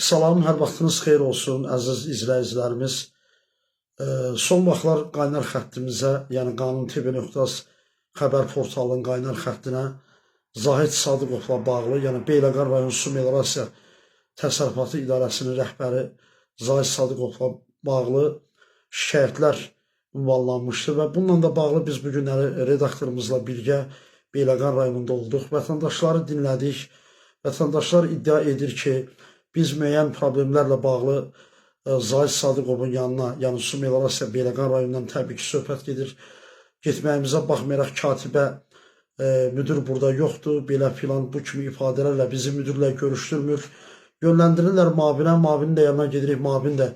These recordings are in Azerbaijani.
Salam, hər vaxtınız xeyir olsun, əziz izləyicilərimiz. Son vaxtlar qaynar xəttimizə, yəni Qanun TV.az xəbər portalının qaynar xəttinə Zahid Sadıqovla bağlı, yəni Beyləqan rayon Su Meliorasiya Təsərrüfatı İdarəsinin rəhbəri Zahid Sadıqovla bağlı şikayətlər ünvanlanmışdı və bununla da bağlı biz bu günləri redaktorumuzla birgə Beyləqan rayonunda olduq. Vətəndaşları dinlədik. Vətəndaşlar iddia edir ki, biz müəyyən problemlərlə bağlı Zahid Sadıqovun yanına, yəni Su Meliorasiya Beyləqan rayonundan təbii ki, söhbət gedir. Getməyimizə baxmayaraq katibə müdür burada yoxdur, belə filan bu kimi ifadələrlə bizi müdürlə görüşdürmür. Yönləndirirlər mavinə, mavinin də yanına gedirik, mavin də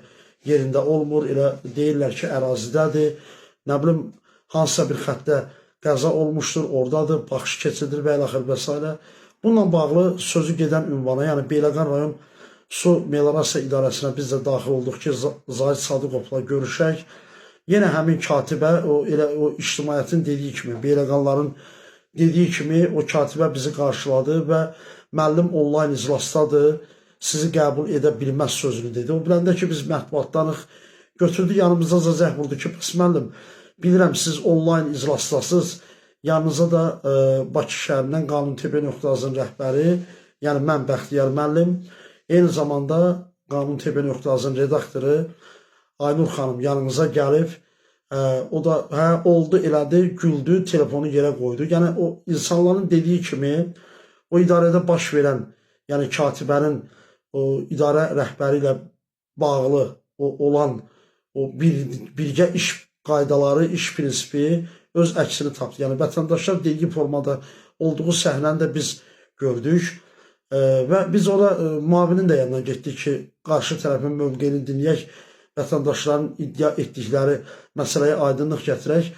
yerində olmur, elə deyirlər ki, ərazidədir. Nə bilim, hansısa bir xəttə qəza olmuşdur, oradadır, baxış keçidir və ilaxır və s. Bununla bağlı sözü gedən ünvana, yəni Beyləqan rayon Su Meliorasiya İdarəsinə biz də daxil olduq ki, Zahid Sadıqovla görüşək. Yenə həmin katibə, elə o ictimaiyyətin dediyi kimi, Beyləqanların dediyi kimi o katibə bizi qarşıladı və müəllim onlayn iclasdadır, sizi qəbul edə bilməz sözünü dedi. O biləndə ki, biz mətbuatdanıq, götürdü yanımızda zəh vurdu ki, bəs müəllim, bilirəm siz onlayn iclasdasınız, yanınıza da Bakı şəhərindən Qanun TV.azın rəhbəri, yəni mən Bəxtiyar müəllim, eyni zamanda Qanun TV.azın redaktoru Aynur xanım yanımıza gəlib, o da oldu, elədi, güldü, telefonu yerə qoydu. Yəni o insanların dediyi kimi o idarədə baş verən, yəni katibənin o idarə rəhbəri ilə bağlı olan o birgə iş qaydaları, iş prinsipi öz əksini tapdı. Yəni vətəndaşlar dediyi formada olduğu səhnəni də biz gördük. Və biz ona mavinin də yanına getdik ki, qarşı tərəfin mövqeyini dinləyək, vətəndaşların iddia etdikləri məsələyə aydınlıq gətirək.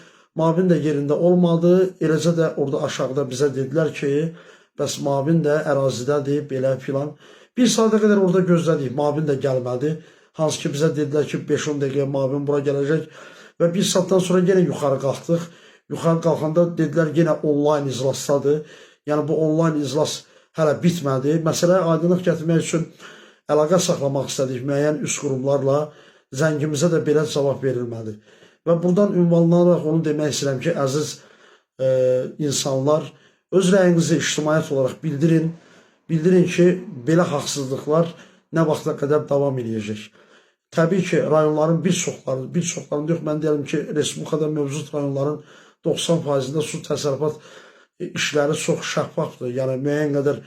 Mavin də yerində olmadı, eləcə də orada aşağıda bizə dedilər ki, bəs mavin də ərazidədir, belə filan. Bir saata qədər orada gözlədik, mavin də gəlmədi. Hansı ki, bizə dedilər ki, 5-10 dəqiqə mavin bura gələcək və bir saatdan sonra yenə yuxarı qalxdıq. Yuxarı qalxanda dedilər, yenə onlayn iclasdadır. Yəni bu onlayn iclas hələ bitmədi. Məsələyə aydınlıq gətirmək üçün əlaqə saxlamaq istədik müəyyən üst qurumlarla, zəngimizə də belə cavab verilmədi. Və buradan ünvanlanaraq onu demək istəyirəm ki, əziz insanlar, öz rəyinizi ictimaiyyət olaraq bildirin. Bildirin ki, belə haqsızlıqlar nə vaxta qədər davam edəcək. Təbii ki, rayonların bir çoxlarında yox, mən deyərəm ki, Respublikada mövcud rayonların 90%-də su təsərrüfat işləri çox şəffafdır. Yəni, müəyyən qədər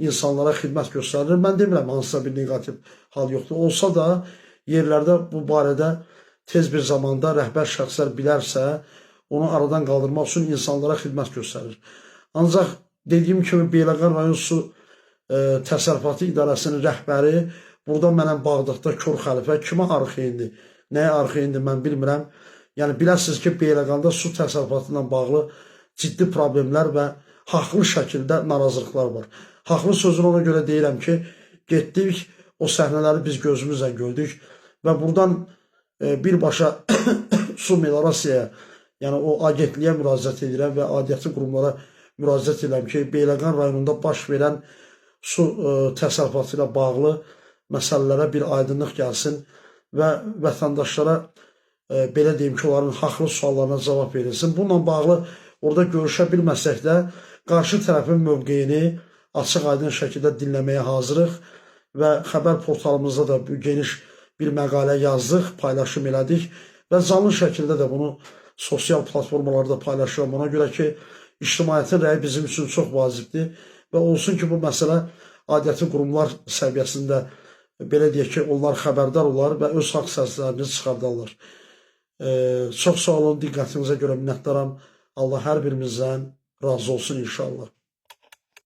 insanlara xidmət göstərilir. Mən demirəm, hansısa bir negativ hal yoxdur. Olsa da, yerlərdə bu barədə tez bir zamanda rəhbər şəxslər bilərsə, onu aradan qaldırmaq üçün insanlara xidmət göstərir. Ancaq dediyim kimi, Beyləqan rayon Su Təsərrüfatı İdarəsinin rəhbəri burada mənəm Bağdadda Kor Xəlifə kimə arxayındır, nəyə arxayındır mən bilmirəm. Yəni, biləsiniz ki, Beyləqanda su təsərrüfatı ilə bağlı ciddi problemlər və haqlı şəkildə narazılıqlar var. Haqlı sözünü ona görə deyirəm ki, getdik, o səhnələri biz gözümüzlə gördük və buradan birbaşa Su Meliorasiyaya, yəni o agentliyə müraciət edirəm və aidiyyatı qurumlara müraciət edirəm ki, Beyləqan rayonunda baş verən su təsərrüfatı ilə bağlı məsələlərə bir aydınlıq gəlsin və vətəndaşlara belə deyim ki, onların haqlı suallarına cavab verilsin. Bununla bağlı orada görüşə bilməsək də qarşı tərəfin mövqeyini açıq-aydın şəkildə dinləməyə hazırıq və xəbər portalımızda da geniş bir məqalə yazdıq, paylaşım elədik və canlı şəkildə də bunu sosial platformalarda paylaşıram. Ona görə ki, ictimaiyyətin rəyi bizim üçün çox vacibdir və olsun ki, bu məsələ aidiyyatı qurumlar səviyyəsində belə deyək ki, onlar xəbərdar olar və öz haqq səslərini çıxardarlar. Çox sağ olun, diqqətinizə görə minnətdaram. Allah hər birimizdən razı olsun inşallah.